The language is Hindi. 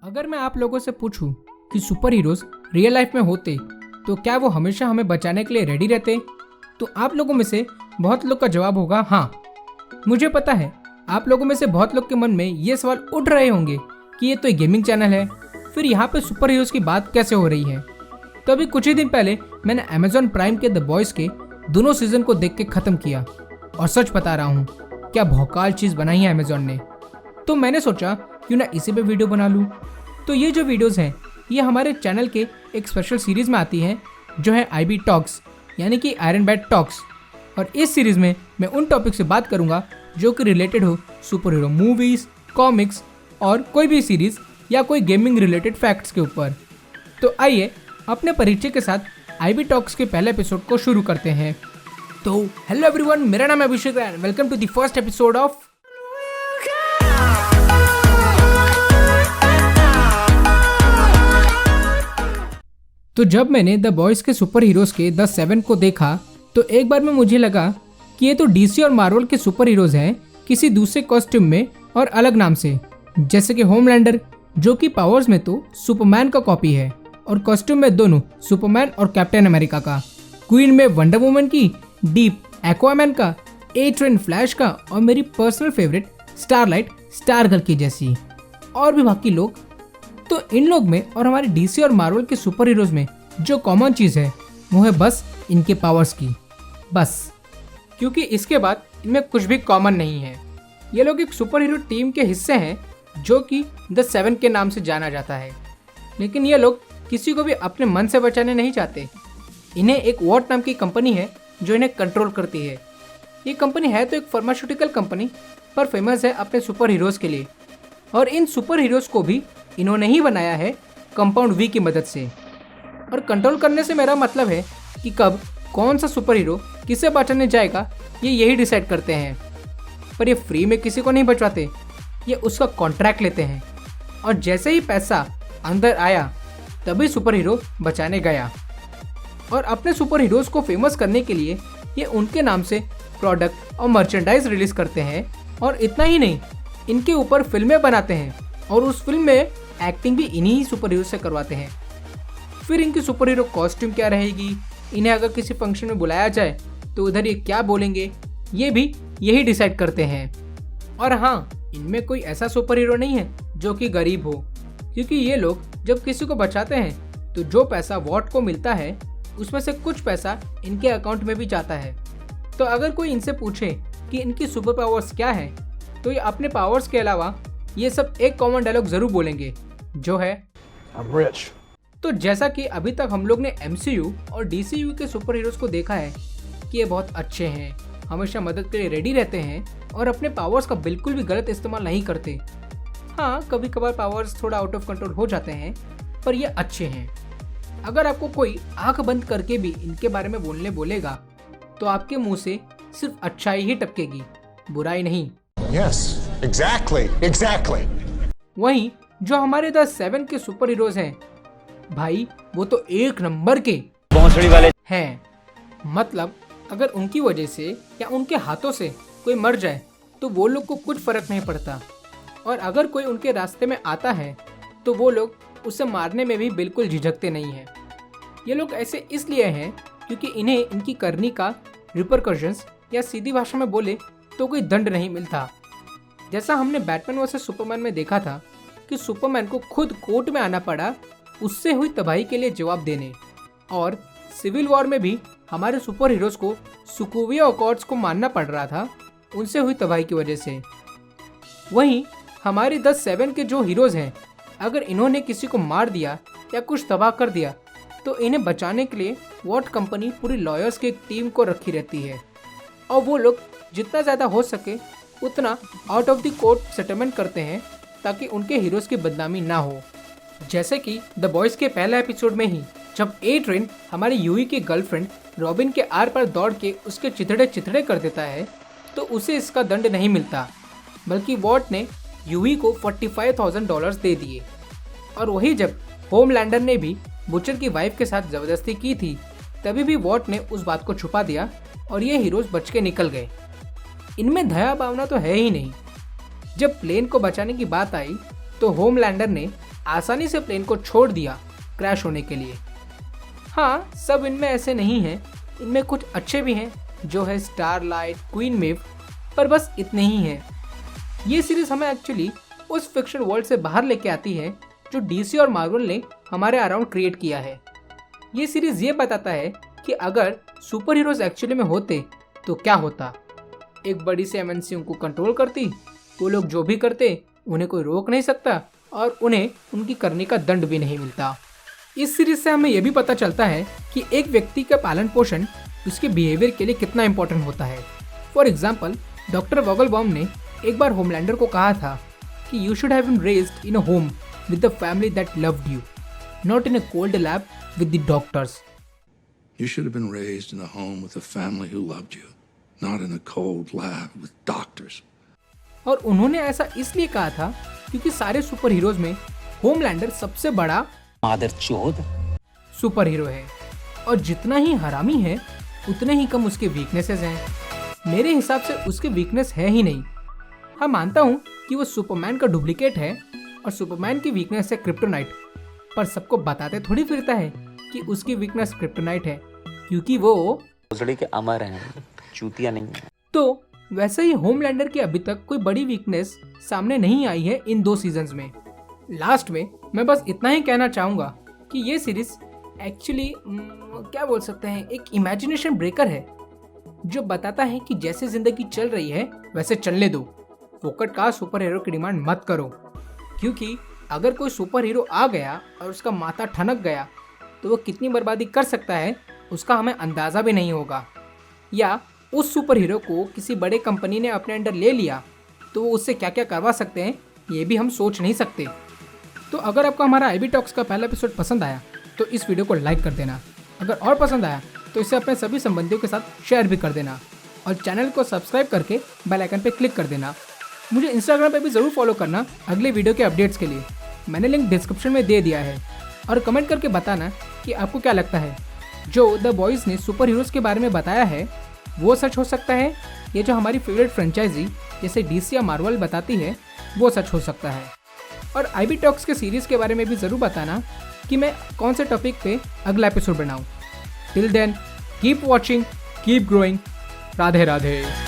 अगर मैं आप लोगों से पूछूं कि सुपर हीरोज रियल लाइफ में होते तो क्या वो हमेशा हमें बचाने के लिए रेडी रहते, तो आप लोगों में से बहुत लोग का जवाब होगा हाँ। मुझे पता है आप लोगों में से बहुत लोग के मन में ये सवाल उठ रहे होंगे कि ये तो एक गेमिंग चैनल है, फिर यहाँ पे सुपर हीरोज की बात कैसे हो रही है। तो अभी कुछ ही दिन पहले मैंने अमेजॉन प्राइम के द बॉयज के दोनों सीजन को देख के खत्म किया और सच बता रहा हूँ क्या भौकाल चीज बनाई है अमेजॉन ने। तो मैंने सोचा क्यों ना इसी पे वीडियो बना लूँ। तो ये जो वीडियोस हैं ये हमारे चैनल के एक स्पेशल सीरीज में आती है जो है आईबी टॉक्स यानी कि आयरन बैट टॉक्स। और इस सीरीज में मैं उन टॉपिक से बात करूंगा जो कि रिलेटेड हो सुपर हीरो मूवीज, कॉमिक्स और कोई भी सीरीज या कोई गेमिंग रिलेटेड फैक्ट्स के ऊपर। तो आइए अपने परिचय के साथ आईबी टॉक्स के पहले एपिसोड को शुरू करते हैं। तो हेलो एवरीवन, मेरा नाम है Abhishek and welcome to the first episode of तो जब मैंने द बॉयज के सुपर हीरोज के द 7 को देखा तो एक बार में मुझे लगा कि ये तो डीसी और मार्वल के सुपर हीरोज हैं किसी दूसरे कॉस्ट्यूम में और अलग नाम से, जैसे कि होमलैंडर जो कि पावर्स में तो सुपरमैन का कॉपी है और कॉस्ट्यूम में दोनों सुपरमैन और कैप्टन अमेरिका का, क्वीन में वंडर वुमन की, डीप एक्वामैन का, ए ट्रेन फ्लैश का और मेरी पर्सनल फेवरेट स्टारलाइट स्टारगर्ल की जैसी, और भी बाकी लोग। तो इन लोग में और हमारे डीसी और मार्वल के सुपर हीरोज में जो कॉमन चीज़ है वो है बस इनके पावर्स की, बस, क्योंकि इसके बाद इनमें कुछ भी कॉमन नहीं है। ये लोग एक सुपर हीरो टीम के हिस्से हैं जो कि द 7 के नाम से जाना जाता है, लेकिन ये लोग किसी को भी अपने मन से बचाने नहीं चाहते। इन्हें एक वॉट नाम की कंपनी है जो इन्हें कंट्रोल करती है। ये कंपनी है तो एक फार्मास्यूटिकल कंपनी पर फेमस है अपने सुपर हीरोज़ के लिए, और इन सुपर हीरोज़ को भी इन्होंने ही बनाया है कंपाउंड वी की मदद से। और कंट्रोल करने से मेरा मतलब है कि कब कौन सा सुपर हीरो किसे बचाने जाएगा ये यही डिसाइड करते हैं। पर ये फ्री में किसी को नहीं बचवाते, ये उसका कॉन्ट्रैक्ट लेते हैं और जैसे ही पैसा अंदर आया तभी सुपर हीरो बचाने गया। और अपने सुपर हीरोज़ को फेमस करने के लिए ये उनके नाम से प्रोडक्ट और मर्चेंडाइज रिलीज करते हैं, और इतना ही नहीं इनके ऊपर फिल्में बनाते हैं और उस फिल्म में एक्टिंग भी इन्हीं सुपर हीरो से करवाते हैं। फिर इनकी सुपर हीरो कॉस्ट्यूम क्या रहेगी, इन्हें अगर किसी फंक्शन में बुलाया जाए तो उधर ये क्या बोलेंगे, ये भी यही डिसाइड करते हैं। और हाँ, इनमें कोई ऐसा सुपर हीरो नहीं है जो कि गरीब हो, क्योंकि ये लोग जब किसी को बचाते हैं तो जो पैसा वॉट को मिलता है उसमें से कुछ पैसा इनके अकाउंट में भी जाता है। तो अगर कोई इनसे पूछे कि इनकी सुपर पावर्स क्या है तो ये अपने पावर्स के अलावा ये सब एक कॉमन डायलॉग जरूर बोलेंगे जो है I'm rich। तो जैसा कि अभी तक हम लोग ने MCU और DCU के सुपर हीरोज को देखा है कि ये बहुत अच्छे हैं, हमेशा मदद के लिए रेडी रहते हैं और अपने पावर्स का बिल्कुल भी गलत इस्तेमाल नहीं करते। हाँ, कभी कभार पावर्स थोड़ा आउट ऑफ कंट्रोल हो जाते हैं, पर ये अच्छे हैं। अगर आपको कोई आंख बंद करके भी इनके बारे में बोलने बोलेगा तो आपके मुंह से सिर्फ अच्छाई ही टपकेगी, बुराई नहीं। Yes, exactly। वहीं जो हमारे द 7 के सुपर हीरोज हैं भाई, वो तो एक नंबर के भोंसड़ी वाले हैं। मतलब अगर उनकी वजह से या उनके हाथों से कोई मर जाए तो वो लोग को कुछ फर्क नहीं पड़ता, और अगर कोई उनके रास्ते में आता है तो वो लोग उसे मारने में भी बिल्कुल झिझकते नहीं हैं। ये लोग ऐसे इसलिए हैं क्योंकि इन्हें इनकी करनी का रिपरकशंस या सीधी भाषा में बोले तो कोई दंड नहीं मिलता। जैसा हमने बैटमैन वर्सेस सुपरमैन में देखा था कि सुपरमैन को खुद कोर्ट में आना पड़ा उससे हुई तबाही के लिए जवाब देने, और सिविल वॉर में भी हमारे सुपर हीरोज को सुकोविया अकॉर्ड्स को मानना पड़ रहा था उनसे हुई तबाही की वजह से। वहीं हमारे द 7 के जो हीरोज हैं, अगर इन्होंने किसी को मार दिया या कुछ तबाह कर दिया तो इन्हें बचाने के लिए वॉट कंपनी पूरी लॉयर्स की एक टीम को रखी रहती है, और वो लोग जितना ज़्यादा हो सके उतना out of the court settlement करते हैं ताकि उनके हीरोज़ की बदनामी ना हो। जैसे कि द बॉयज़ के पहले एपिसोड में ही जब ए ट्रेन हमारी यूई की गर्लफ्रेंड रॉबिन के आर पार दौड़ के उसके चिथड़े कर देता है तो उसे इसका दंड नहीं मिलता, बल्कि वॉट ने यूई को $45,000 दे दिए। और वही जब होमलैंडर ने भी बुचर की वाइफ के साथ ज़बरदस्ती की थी तभी भी वॉट ने उस बात को छुपा दिया और ये हीरोज़ बच के निकल गए। इनमें दया भावना तो है ही नहीं। जब प्लेन को बचाने की बात आई तो होमलैंडर ने आसानी से प्लेन को छोड़ दिया क्रैश होने के लिए। हाँ, सब इनमें ऐसे नहीं हैं, इनमें कुछ अच्छे भी हैं जो है स्टारलाइट, क्वीन मेव, पर बस इतने ही हैं। ये सीरीज हमें एक्चुअली उस फिक्शन वर्ल्ड से बाहर लेके आती है जो डीसी और मार्वल ने हमारे अराउंड क्रिएट किया है। ये सीरीज ये बताता है कि अगर सुपर हीरोज एक्चुअली में होते तो क्या होता। एक बड़ी सी एमएनसी उनको कंट्रोल करती, वो लोग जो भी करते उन्हें कोई रोक नहीं सकता और उन्हें उनकी करने का दंड भी नहीं मिलता। इस सीरीज से हमें यह भी पता चलता है कि एक व्यक्ति का पालन पोषण उसके बिहेवियर के लिए कितना इंपॉर्टेंट होता है। फॉर एग्जाम्पल, डॉक्टर वॉगलबॉम ने एक बार होमलैंडर को कहा था कि you should have been raised in a home with the family that loved you, not in a cold lab with the doctors. You should have been raised in a home with a family who loved you, not in a cold lab with doctors. और उन्होंने ऐसा इसलिए कहा था क्योंकि सारे सुपर हीरोज में होमलैंडर सबसे बड़ा मादरचोद सुपर हीरो है और जितना ही हरामी है उतने ही कम उसके वीकनेसेस हैं। मेरे हिसाब से उसके वीकनेस है ही नहीं। हाँ, मानता हूँ कि वो सुपरमैन का डुप्लीकेट है और सुपरमैन की वीकनेस है क्रिप्टोनाइट, पर सबको बताते थोड़ी फिरता है कि उसकी वीकनेस क्रिप्टोनाइट है क्योंकि वो भोसड़ी के अमर हैं, चूतिया नहीं है। तो वैसे ही होमलैंडर की अभी तक कोई बड़ी वीकनेस सामने नहीं आई है इन 2 सीजन्स में। लास्ट में मैं बस इतना ही कहना चाहूँगा कि ये सीरीज एक्चुअली क्या बोल सकते हैं, एक इमेजिनेशन ब्रेकर है जो बताता है कि जैसे जिंदगी चल रही है वैसे चलने दो। फोकट का सुपर हीरो की डिमांड मत करो, क्योंकि अगर कोई सुपर हीरो आ गया और उसका माथा ठनक गया तो वो कितनी बर्बादी कर सकता है उसका हमें अंदाज़ा भी नहीं होगा। या उस सुपर हीरो को किसी बड़े कंपनी ने अपने अंडर ले लिया तो वो उससे क्या क्या करवा सकते हैं ये भी हम सोच नहीं सकते। तो अगर आपको हमारा आईबी टॉक्स का पहला एपिसोड पसंद आया तो इस वीडियो को लाइक कर देना। अगर और पसंद आया तो इसे अपने सभी संबंधियों के साथ शेयर भी कर देना और चैनल को सब्सक्राइब करके बेल आइकन पर क्लिक कर देना। मुझे इंस्टाग्राम पे भी ज़रूर फॉलो करना अगले वीडियो के अपडेट्स के लिए। मैंने लिंक डिस्क्रिप्शन में दे दिया है। और कमेंट करके बताना कि आपको क्या लगता है जो द बॉयज़ ने सुपर हीरोज़ के बारे में बताया है वो सच हो सकता है, ये जो हमारी फेवरेट फ्रेंचाइजी जैसे डीसी या मार्वल बताती है वो सच हो सकता है। और आईबी टॉक्स के सीरीज़ के बारे में भी ज़रूर बताना कि मैं कौन से टॉपिक पे अगला एपिसोड बनाऊँ। Till then keep watching, keep growing. Radhe Radhe.